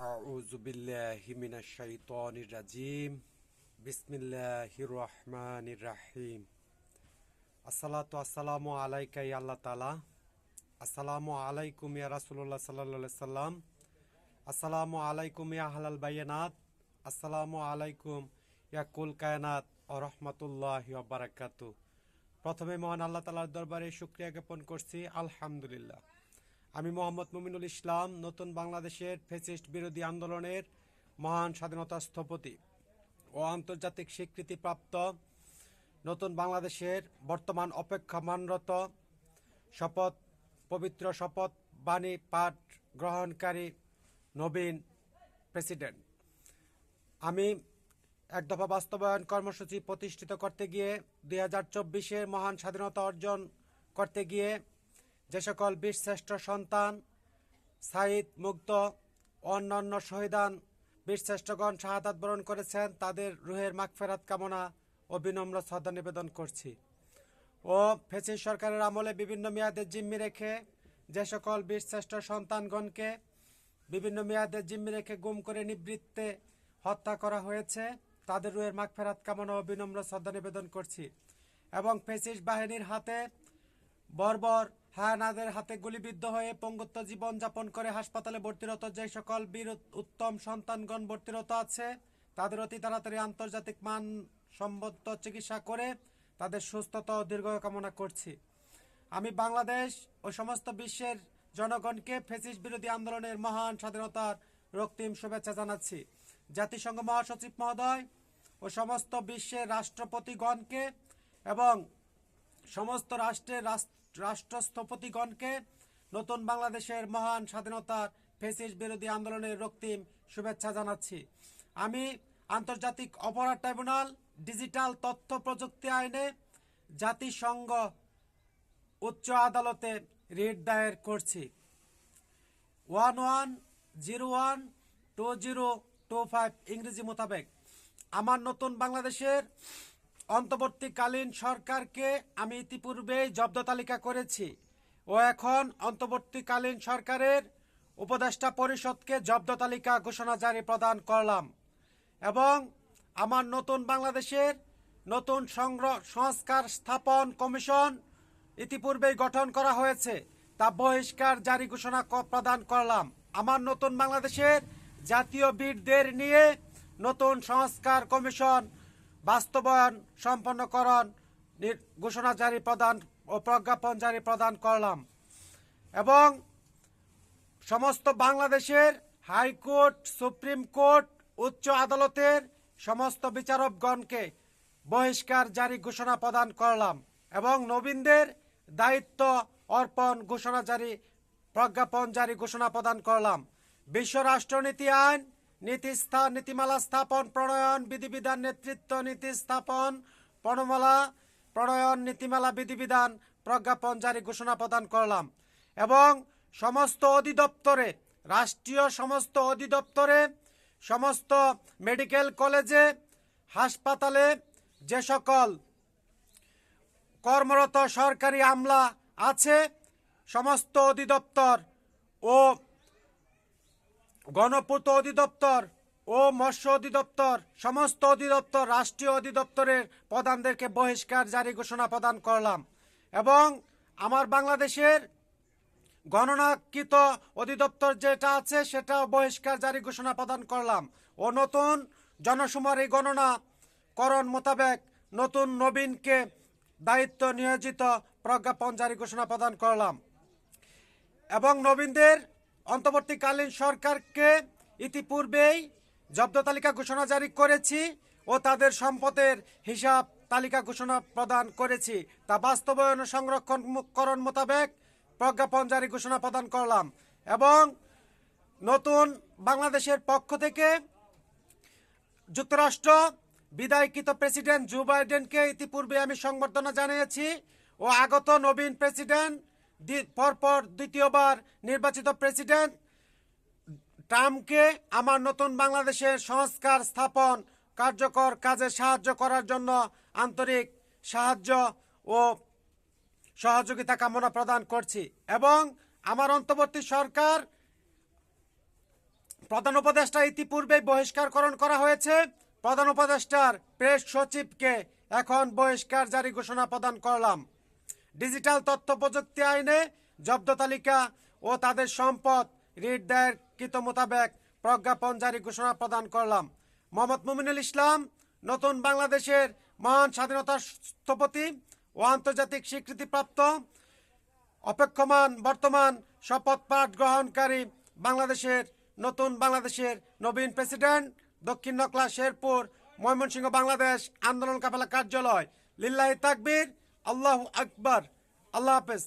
أعوذ بالله من الشيطان الرجيم بسم الله الرحمن الرحيم الصلاة والسلام عليك يا الله تعالى السلام عليكم يا رسول الله صلى الله عليه وسلم السلام عليكم يا أهل البينات السلام عليكم يا كل কায়নাত ওয়া রাহমাতুল্লাহি ওয়া বারাকাতুহু। প্রথমে মহান আল্লাহ তাআলার দরবারে শুকরিয়া জ্ঞাপন করছি আলহামদুলিল্লাহ। আমি মোহাম্মদ মুমিনুল ইসলাম, নতুন বাংলাদেশের ফ্যাসিস্ট বিরোধী আন্দোলনের মহান স্বাধীনতা স্থপতি ও আন্তর্জাতিক স্বীকৃতিপ্রাপ্ত নতুন বাংলাদেশের বর্তমান অপেক্ষমানরত পবিত্র শপথ বাণী পাঠ গ্রহণকারী নবীন প্রেসিডেন্ট। আমি এক দফা বাস্তবায়ন কর্মসূচি প্রতিষ্ঠিত করতে গিয়ে 2024-এর মহান স্বাধীনতা অর্জন করতে গিয়ে যে সকল বীরশ্রেষ্ঠ সন্তান সাঈদ মুগ্ধ অন্যান্য শহীদান বীরশ্রেষ্ঠগণ শাহাদাত বরণ করেছেন, তাদের রুহের মাগফিরাত কামনা ও বিনম্র শ্রদ্ধা নিবেদন করছি। ও ফ্যাসিস্ট সরকারের আমলে বিভিন্ন মেয়াদের জিম্মি রেখে যে সকল বীরশ্রেষ্ঠ সন্তানগণকে বিভিন্ন মেয়াদের জিম্মি রেখে গুম করে নিবৃত্তে হত্যা করা হয়েছে, তাদের রুহের মাগফিরাত কামনা ও বিনম্র শ্রদ্ধা নিবেদন করছি। এবং ফ্যাসিস্ট বাহিনীর হাতে বর্বর হায়ানাদের হাতে গুলিবিদ্ধ হয়ে পঙ্গুত্ব জীবনযাপন করে হাসপাতালে ভর্তিরত যে সকল বীর উত্তম সন্তানগণ ভর্তিরত আছে, তাদের অতি তাড়াতাড়ি আন্তর্জাতিক মানসম্মত চিকিৎসা করে তাদের সুস্থতা ও দীর্ঘায়ু কামনা করছি। আমি বাংলাদেশ ও সমস্ত বিশ্বের জনগণকে ফ্যাসিস্ট বিরোধী আন্দোলনের মহান স্বাধীনতার রক্তিম শুভেচ্ছা জানাচ্ছি। জাতিসংঘ মহাসচিব মহোদয় ও সমস্ত বিশ্বের রাষ্ট্রপতিগণকে এবং সমস্ত রাষ্ট্রস্থপতিগণকে নতুন বাংলাদেশের মহান স্বাধীনতার ফ্যাসিস্ট বিরোধী আন্দোলনের রক্তিম শুভেচ্ছা জানাচ্ছি। আমি আন্তর্জাতিক অপরাধ ট্রাইব্যুনাল ডিজিটাল তথ্য প্রযুক্তি আইনে জাতিসংঘ উচ্চ আদালতে রিট দায়ের করছি 11012025 ইংরেজি মোতাবেক। আমার নতুন বাংলাদেশের অন্তর্বর্তীকালীন সরকারকে আমি ইতিপূর্বেই জব্দ তালিকা করেছি ও এখন অন্তর্বর্তীকালীন সরকারের উপদেষ্টা পরিষদকে জব্দ তালিকা ঘোষণা জারি প্রদান করলাম। এবং আমার নতুন বাংলাদেশের নতুন সংস্কার স্থাপন কমিশন ইতিপূর্বেই গঠন করা হয়েছে, তা বহিষ্কার জারি ঘোষণা প্রদান করলাম। আমার নতুন বাংলাদেশের জাতীয় বীরদের নিয়ে নতুন সংস্কার কমিশন বাস্তবায়ন সম্পন্নকরণ ঘোষণা জারি প্রদান ও প্রজ্ঞাপন জারি প্রদান করলাম। এবং সমস্ত বাংলাদেশের হাইকোর্ট, সুপ্রিম কোর্ট, উচ্চ আদালতের সমস্ত বিচারকগণকে বহিষ্কার জারি ঘোষণা প্রদান করলাম এবং নবীনদের দায়িত্ব অর্পণ ঘোষণা জারি প্রজ্ঞাপন জারি ঘোষণা প্রদান করলাম। বিশ্ব রাষ্ট্রনীতি আইন নীতিমালা স্থাপন প্রণয়ন বিধিবিধান নেতৃত্ব নীতি স্থাপন প্রণয়ন নীতিমালা বিধিবিধান প্রজ্ঞাপন জারি ঘোষণা প্রদান করলাম। এবং সমস্ত অধিদপ্তরে রাষ্ট্রীয় সমস্ত অধিদপ্তরে সমস্ত মেডিকেল কলেজে হাসপাতালে যে সকল কর্মরত সরকারি আমলা আছে, সমস্ত অধিদপ্তর ও গণপূর্ত অধিদপ্তর ও মৎস্য অধিদপ্তর সমস্ত অধিদপ্তর রাষ্ট্রীয় অধিদপ্তরের প্রধানদেরকে বহিষ্কার জারি ঘোষণা প্রদান করলাম। এবং আমার বাংলাদেশের গণনাকৃত অধিদপ্তর যেটা আছে সেটাও বহিষ্কার জারি ঘোষণা প্রদান করলাম ও নতুন জনশুমারি গণনাকরণ মোতাবেক নতুন নবীনকে দায়িত্ব নিয়োজিত প্রজ্ঞাপন জারি ঘোষণা প্রদান করলাম। এবং নবীনদের অন্তর্বর্তীকালীন সরকারকে ইতিপূর্বেই জব্দ তালিকা ঘোষণা জারি করেছি ও তাদের সম্পদের হিসাব তালিকা ঘোষণা প্রদান করেছি, তা বাস্তবায়ন সংরক্ষণকরণ মোতাবেক প্রজ্ঞাপন জারি ঘোষণা প্রদান করলাম। এবং নতুন বাংলাদেশের পক্ষ থেকে যুক্তরাষ্ট্র বিদায়কৃত প্রেসিডেন্ট জো বাইডেনকে ইতিপূর্বে আমি সংবর্ধনা জানিয়েছি ও আগত নবীন প্রেসিডেন্ট পরপর দ্বিতীয়বার নির্বাচিত প্রেসিডেন্ট ট্রাম্পকে আমার নতুন বাংলাদেশের সংস্কার স্থাপন কার্যকর কাজে সাহায্য করার জন্য আন্তরিক সাহায্য ও সহযোগিতা কামনা প্রদান করছি। এবং আমার অন্তর্বর্তী সরকার প্রধান উপদেষ্টা ইতিপূর্বেই বহিষ্কারকরণ করা হয়েছে। প্রধান উপদেষ্টার প্রেস সচিবকে এখন বহিষ্কার জারি ঘোষণা প্রদান করলাম। ডিজিটাল তথ্য প্রযুক্তি আইনে জব্দ তালিকা ও তাদের সম্পদ রিট দায়েরকৃত মোতাবেক প্রজ্ঞাপন জারি ঘোষণা প্রদান করলাম। মোহাম্মদ মুমিনুল ইসলাম নতুন বাংলাদেশের মহান স্বাধীনতার স্থপতি ও আন্তর্জাতিক স্বীকৃতিপ্রাপ্ত অপেক্ষমান বর্তমান শপথ পাঠ গ্রহণকারী নতুন বাংলাদেশের নবীন প্রেসিডেন্ট, দক্ষিণ নকলা শেরপুর, ময়মনসিংহ, বাংলাদেশ আন্দোলন কাফেলা কার্যালয়। লিল্লাহি তাকবীর, আল্লাহু আকবার। আল্লাহ হাফেজ।